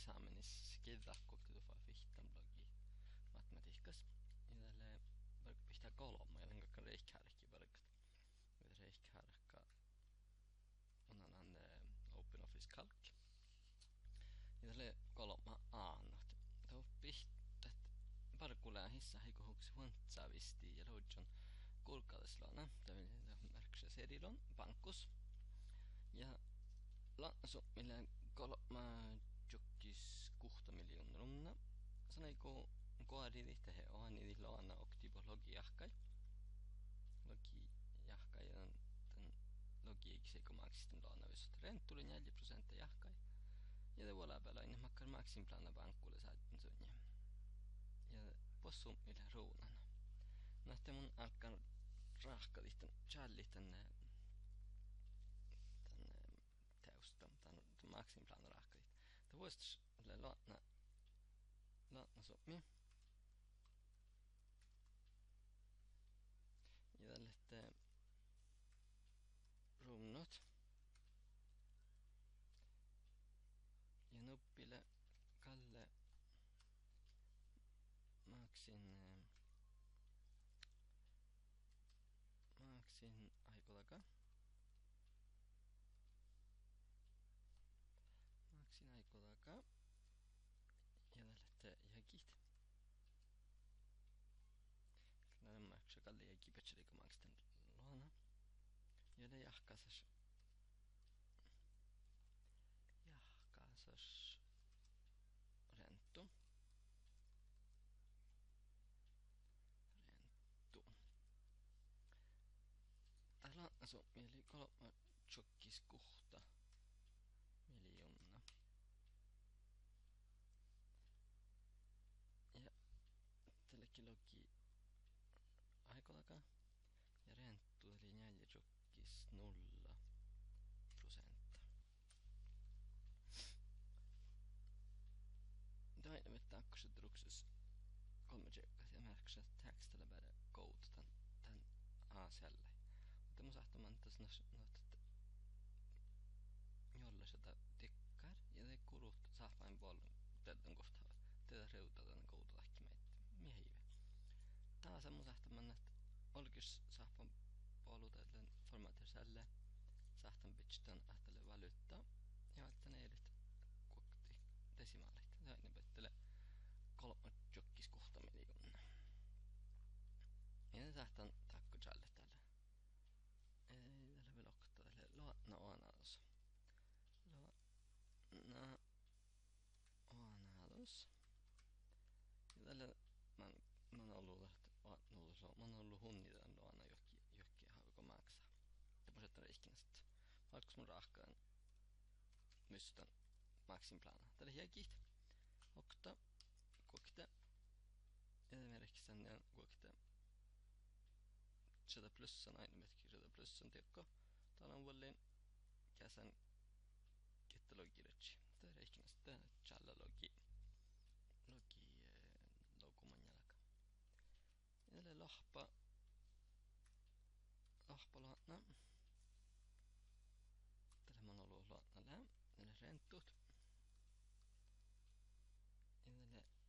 eksaminis kevätkohta tuolla fihtan blogi matematiikas. Ja tälle varmaan pitää kolme, ja enkä reikkääräkin varmaan. Mitä reikkääräkkä on aina OpenOffice Calc. Ja tälle kolme annat. Tuo pihtat varkulaan hissa heikohuksi huontsaavisti ja loidjon kulkallislana. Tämä märksä serilon pankkus. Ja lansu millä kolme jokkis 6 miljoonaa runna. Sanoiko koadili tehe on niitä lana oktibo logiahkai. Logiahkai on tämän logiiksi kun maksisten lana visot renttuli 4% jahkai. Ja det var bara en makkar maxim plana bankkulle saatin sunja. Ja possu millä ruunan. Nähtä mun alkan rahkalihtan challitan teusta tämän maxim plana rahkalit. Det voisi låtna sopmi. Ja tälle runnot. Ja nuppille Kalle maksin aikolaka. Maksin aikolaka. Ja tälle jäkit. Näin maksaa Kalle jäki petsälikö maksiten luona. Ja ne jahkasas. Jahkasas. Renttu. Täällä on mieli 3 jokkis 6 miljoonaa. Ja tällekin logi aikolaka. Ja renttu eli 4 jokkis 0%. Tämä on takkuset ruksus 3 jokkas ja märksä tekstillä bara koututan tän A-selle. Mutta mun sahtamaan tässä noita jolle sitä tikkar ja te kurut sahpain puolun tätä kohtaa. Tätä reutataan koutulahki meitä miehiä. Taas mun sahtamaan että olkis sahpan puolun tätä formaatiselle sahtan pitchtan ahtele valuuttaa ja että ne edit kuokti desimaalit. Näin pettele 3 jokkis 6 miljoonaa. Ja ne sahtan takku challe tällä. Ei tällä velokta tälle luotna oanaus. Luotna oanaus. Ja tällä mä oon ollut hunnitaan luona jokki hauko maksaa. Tämmöiset on ikinä sitten. Vaikka mun rahkaan mystän maksin plana. Tällä hiekit. Okta. Kuokta. Esimerkiksi tänne on kuokta. 100 plussan aina metkin 100 plussan tiekko. Täällä on vuolleen käsän kettelogiretsi. Tää ikinä sitten challa logi loguman jalka. Ja tälle lahpa luotna. Tällä mä oon ollut luotna lää. Tälle renttut. Ja tälle luotna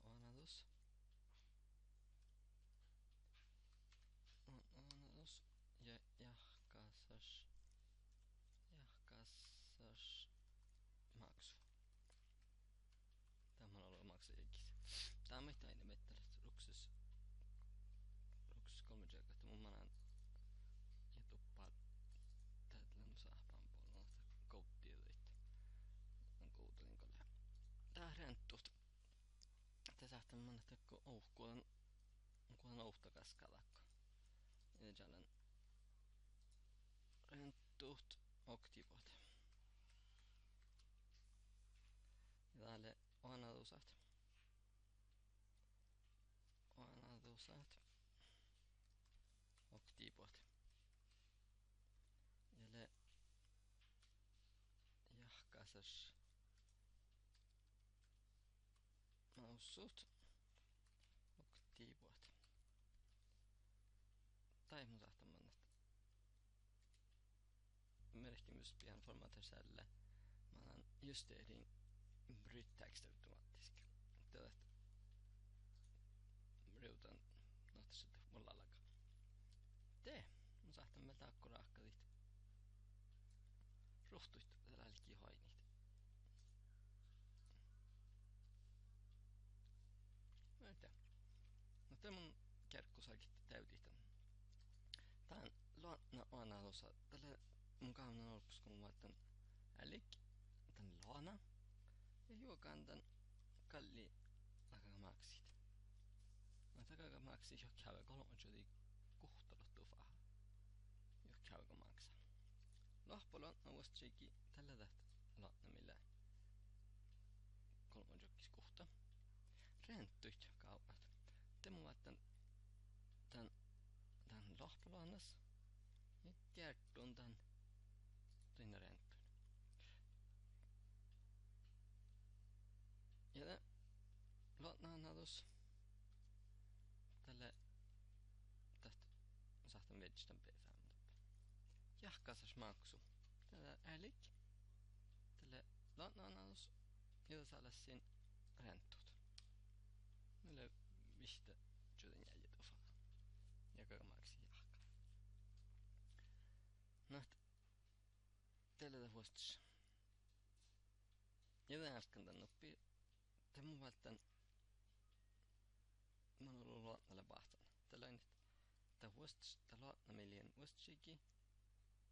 oanatus. Oanatus. Ja jahkasas maksu. Tämä on ollut maksajikis. Tää on mitä aina mettälet ruksus 3 jälkeen. Mun manan ja tuppaa täältä saapaan puolella kouttia liittyen. On koutelin kolle. Tää renttut. Tää saattaa mennä tekko kuulen ouhtakas kalakko. Ja täällä renttut oktivot. Ja täällä oanatusat. Oktivot. Ja le jahkasas noussut oktivot. Tai mun sahtamaan näistä merkki kysymys pian formaterselle. Mä alan justeerin bryttext automatiskt. Tällät riutan nohtaiset mulla alkaa. Mun sahtan meiltä akkuraakkalit. Ruhtuit tällä liikki hainit. Näitä. No te mun kerkkusakit täytitän. Tää on analosa. Tällä mun kahden olpus kun mä laitan älik. Tän laana. Ja juokaan tän kalli nakamaksit. No takamaksit jo käy kolmantjodi kuhtalot tufaha. Jo käy maksaa. Lahpolon avastjiki tällä täht laana millä kolmantjokis kuhta. Renttuit kaupat. Te mun laitan tän lahpolaannas. Ja kertun tän tuinna renttun. Ja tän laatnaanatus tälle tästä sahtan vedstän pesään. Jahkasas maksu. Tällä älik. Tälle laatnaanatus. Ja saada siinä renttut. Meillä mistä joten jäljit ofaa. Ja kamaksi jahka. No, tällä vuostas. Ja tämän äsken tän oppii. Te mun välttän. Mä oon ollut luotnalle pahtan. Tällä on nyt. Tää vuostas. Tää luotna miljen vuostasikin.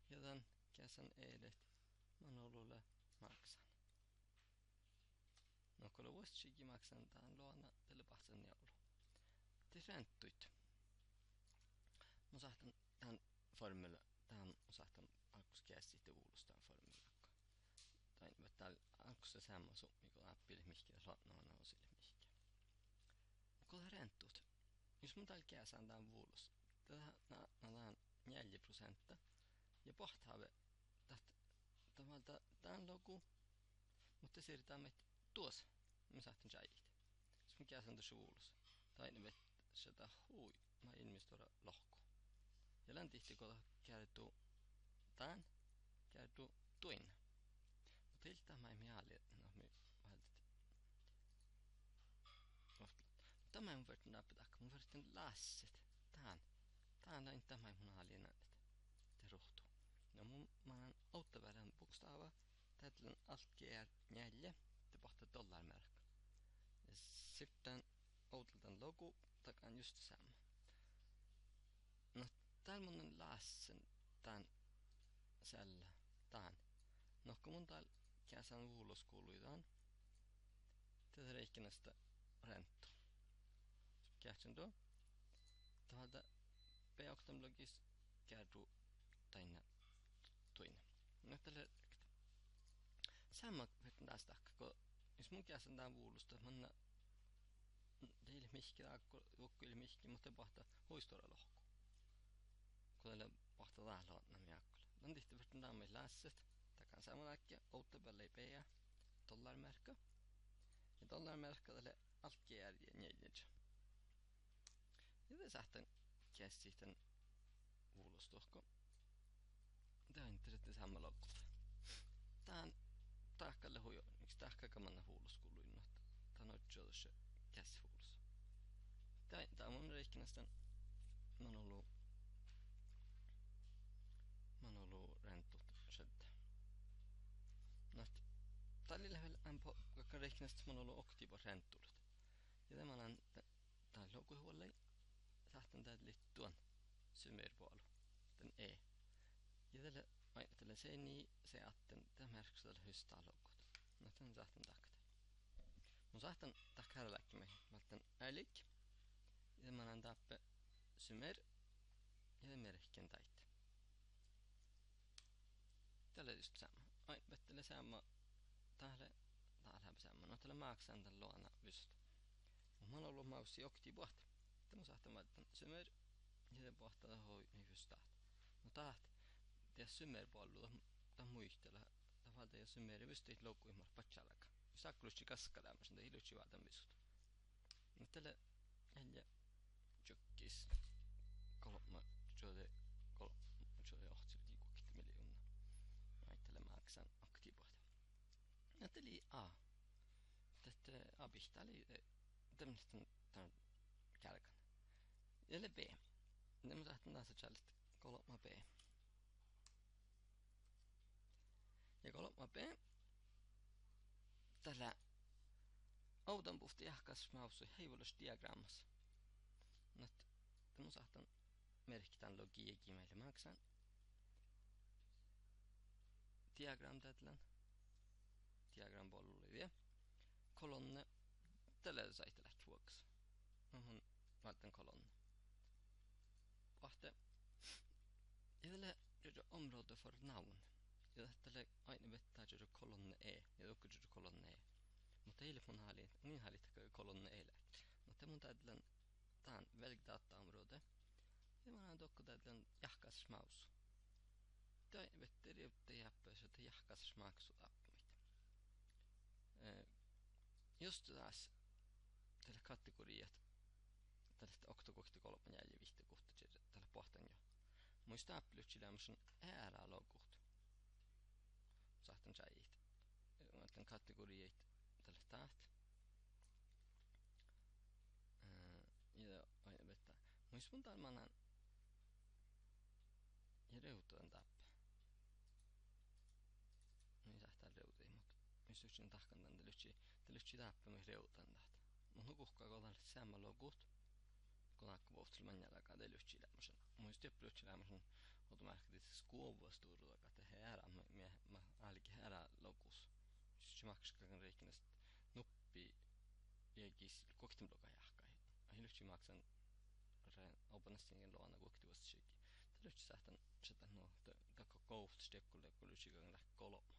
Ja tän käsän edet. Mä oon ollut maksan. No kun vuostasikin maksan tän luona. Tällä pahtan joulu. Te renttuit. Mä sahtan tän formula. Tän sahtan alkus käsi tuulustaan formulakka. Tai täällä alkus se samma summi kun appille mihki ja latnoana osille mihki. Kun renttut. Jos mun täällä käsään tän vuulus. Tän 4%. Ja pohtaamme tavalta tän logu. Mutta siirrytään meitä tuossa. Mä sahtan jäijit. Jos mun käsään tuossa vuulus. Tai ne vet sitä hui. Mä ilmistora lohku. Ja läntihti kun kertuu tän. Kertuu tuin. Mutta iltaa mä ei mieli. No me vältet. Tämä on verran napetakka. Mun verran lasset. Tän on tämä mun alien te ruhtuu. No mä oon auttavärän bokstava. Tällä on alkeer 4. Te pohtaa dollarmärk. Ja sitten outeltan logo. Takan just samma. No täällä mun on lassen tän sällä. Tän. No kun mun täällä käsän vuulos kuuluitaan. Tätä reikinästä renttu. Kähtsän tuo. Täältä P-oktamlogis kertuu taina tuina. No tällä samma verran tästä, kun jos mun käsän tän vuulusta, mä teille mihki taakko, jokkuille mihki, mutta pahtaa hoistora lohku. Kun teille pahtaa täällä on miakkolla. On tihti verran tää meillä lässet. Takan saman äkkiä, outtapälle ei peä. Dollarmärkä. Ja dollarmärkä tälle alkkiärjä neljänsä. Ja te sähtän käsi tän vuulustohko. Tää on intressetti samma lokkulta. Tää on tahkalle hujo. Miksi tahkakamanna vuuluskuluin? Tää on otsiodossa käsivuulus. Tää on mun reikkinästän. Mä oon ollut renttut sieltä. No, tällä level ampo kakka reikkinästä mä oon ollut oktiiva renttulut. Ja tämä on tää logohuolei. Sahtan tää tuon symerpuolu. Tän E. Ja tällä se niin se atten tämä merkki tällä hystaa logot. No tän sahtan takta. Mun sahtan takkara läkkimä. Mä otan älik. Ja mä annan tappe symer. Ja tämä merkkien taitte. Tällä just sama. Ai, vettele sama. Täällä samma. No tällä maksan tän luona vyst. Mä oon ollut maussi okti puhta. Tämä sahtan valittan symer. Ja se pohtaa hoi niin vystaa. No taht. Tää symer puolella. Tää muistella. Tää valta ja symeri vystit loukkuimmat patsalaka. Jos akkulussi kaskalämmössä. Tää hilutsi vaatan vysut. No tällä äljä tjokkis. Kolma. Jode ohtsi liikukit miljoona. Right. Näytteli A. Tästä abista oli tämmöistä tämän kälkän. Eli B. Ne mun tahtin taas challenge kolma B. Ja kolma B. Tällä auton puhti jahkas mausui heivollusdiagrammassa. Nyt mun sahtan merkitään logiikki meille maksan. Diagram tätlän. Diagram bollu vielä. Kolonne. Tällä saitte lähti vuoksi. Mun vältän kolonne. Vahte. Ja tällä är område för namn. Ja tällä aina vettää är kolonne E. Ja tokko är kolonne E. Mutta ei mun halin. Niin halit kolonne E lähti. Mutta mun tätlän tän välgdataområde. Ja mun on tokko tätlän jahkas maus. Tai vettä riutte jäppöis, että jahkas maksu appimit. Just taas tällä kategoriat tällaista oktokohti kolman jäljivihti kohta tällä pohtan jo. Muista applytsilämisen ääralokuht. Sahtan säijit. Mä kategoriat tällä taht. Ja aina vettä. Muista mun talmanan ja reutuan tappe. Niin sähtää reutiin, mutta missä yksin tahkan tän lytsi tappe myös reutan tahta. Mun hukuhkaa kohdalla säämmä logut. Kun akka vuohtelu manjalakaan te lytsi lämmösen. Muista jopa lytsi lämmösen automaatisesti skuovuostuuruakaan te herää. Mä aalikin herää logus. Siis maksakaan reikinästä nuppi jäikis koktimloka jahkai. Ahi lytsi maksan opanastingen luona koktivuostisikki. Te lytsi sähtän sitä no takko kouftstekkulle kun lytsikaan lähti kolma.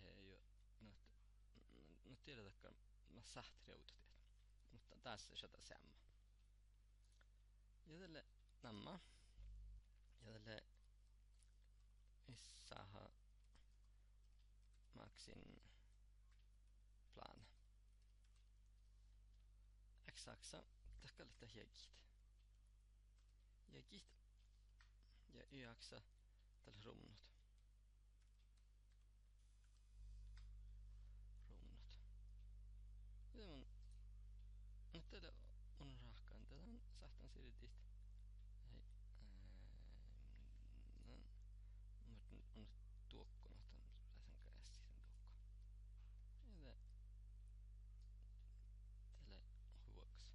Te ei oo no tiedetäkään mä sähti reutatiet. Mutta tässä sitä sämmä. Ja tälle nämä. Ja tälle issaha maksin plan. X-aksa takkalle jägit. Jägit. Ja Y-aksa tälle rumnut. Rumnut. Ja mun nyt tällä on rahkaan. Tätä on sahtan siritit. Hei. On tuokkonut tämän käesti sen tuokko. Ja tällä huoks.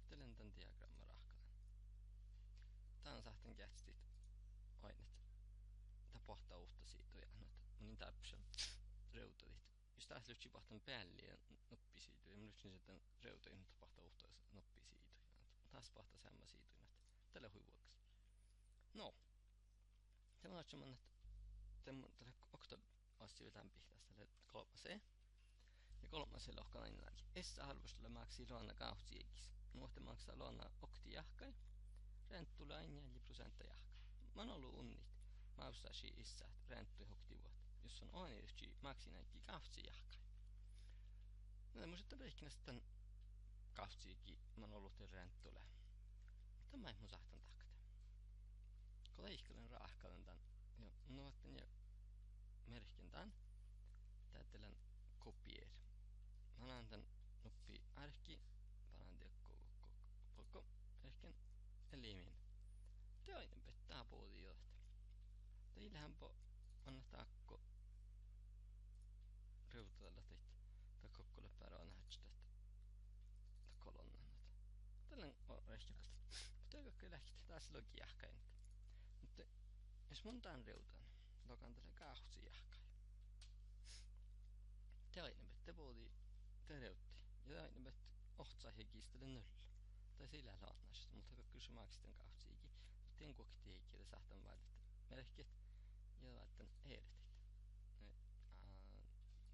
Tällä on tämän diagramma rahkaan. Tää on sahtan kästit ainet. Tää pohtaa uutta siitä ja mun täpsel reutadit. Jos taas lytsi pahtan päälle ja noppi siitä. Ja mä lytsin sitten reutoihin, että pahtaa uhtaa noppi siitä. Taas pahtaa sämmä siitä. Tällä huivuoksi. No. Tämä on semmoinen, että tällä okta asti vetään pihtästä tälle kolmaseen. Ja kolmaseen lohkan aina läpi. Essä halvustolla maksii luonna kauhtsiekis. Nuohte maksaa luonna okti jahkai. Rent tulee aina 4% jahkai. Mä oon ollut unnit. Mä ostaisin issa, että rent tuli hokti vuotta. Jos on aina maksi näinkin kauhtsi jahkai. No mun sitten reikinä sitten kauhtsiikin. Mä oon ollut rent tulee. Tämä ei mun sahtan takta. Kun leikkalan raahkalan tän. Ja nuotten ja merkin tän. Täytelen kopier. Mä annan tän nuppi arkki. Panan koko merkin elimin. Te aina pettää puhuti johta. Teillähän anna taakko reutalla teit. Tai kokkolle päällä on nähty kolonnan. Tällän on rehkinästä. Mutta kaikki lähti taas logiahkain. Mutta jos mun tän reutan, lokan tällä kauhtsi jahkai. Te aina pette puhuti, te reutti. Ja te aina pette ohtsa hekistele nolla. Tai sillä laatnaisesta, mutta kaikki se maksiten kauhtsiikin. Mutta en kuokti heikkiä, sahtan valittaa merkit. Ja laitan ehdetit.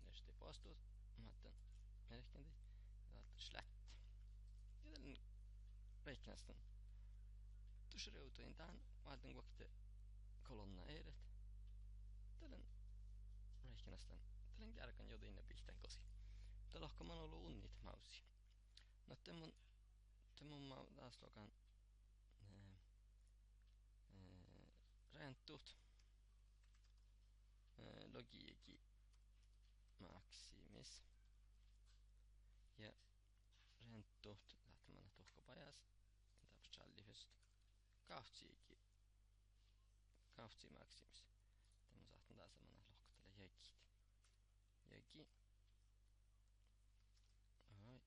Ne sitten postuut. Mä laitan merkintit. Ja laitan slätt. Ja tällainen reikinästön. Tuossa reutuin tähän. Mä laitan kuokti kolonna ehdet. Tällainen reikinästön. Tällainen kärkän jotin ja pihtään kosi. Tällä lohka mä oon ollut unnit mausi. No mun mä taas lokan renttuut. logiigi maksimis. Ja renttuht lähtemänä tuhkapajas. Taps challihust. Kahtsiigi. Kahtsi maksimis. Tämä saattaa taas semmoinen lohkotella jäkit. Jäki. Ahoi.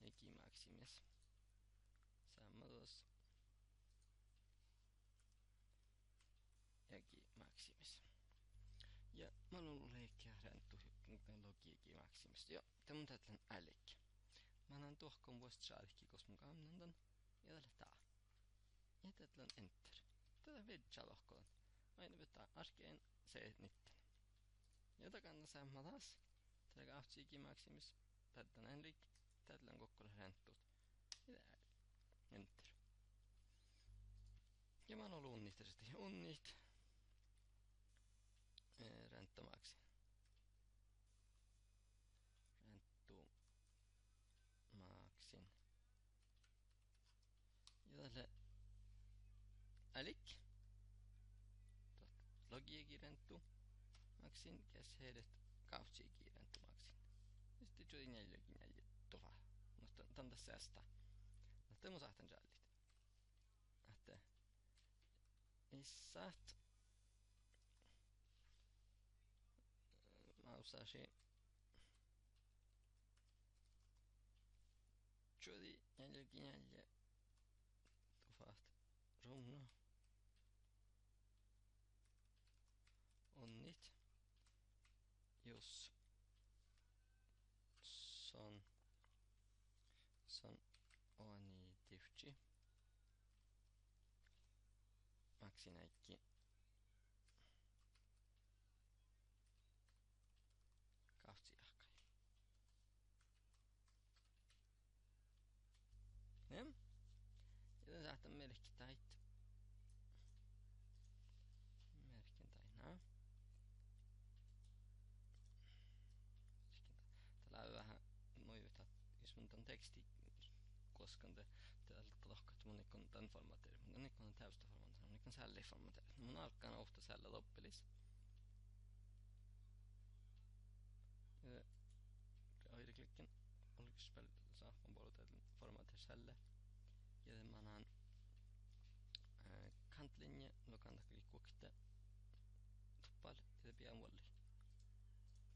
Jäki maksimis. Samma tuossa. Jäki maksimis. Ja mä oon ollut leikkiä renttu logiigi maksimis. Ja tämä tätlän älikki. Mä annan tuohkoon vuosta saadikki, koska mun kamnandan. Ja tällä tää. Ja tätlän enter. Tätä vidja lohkoon. Aina vetää arkeen se nitten. Ja takanna samma taas. Tällä kahtsiigi maksimis. Tätlän älikki. Tätlän kokkolle renttut. Ja tää. Enter. Ja mä oon ollut unnitteisesti unnit. Renttomaksi. Renttu maksin. Ja tälle älik. Logiigi renttu maksin. Kes heidät kautsiigi renttu maksin. Ja sitten tuli neljäkin tuva. Mutta tän tässä säästä. No tämä saatan jallit. Että isät mä usasin tuli neljäkin tuvat runno. Onnit. Jos son oni tifchi. Maksinäikki. Kahtsi ahkai. Nem? Ja saattaa merkittäit. Merkintäinä. Täällä on vähän noivita, jos mun tän teksti koskaan täältä lohkat mun ikon tän formaatteeri. Mun ikon on täystä formaatteeri, mun ikon sälli formaatteeri. Mun alkaan ofta sällä loppelis. Höyriklicken olikspel saappan puolelta formaatteeri sälle. Ja tämän kantlinje, no kantaklikkuokte tuppal, ja pian walli.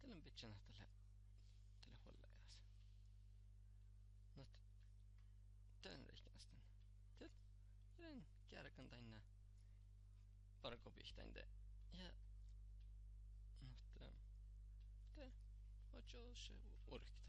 Tällä on pitchänä tällä huollejas. Not tällä reikinästen. Tällä kärkän tänne parkopihtäinte. Ja not tällä ocho se urkit.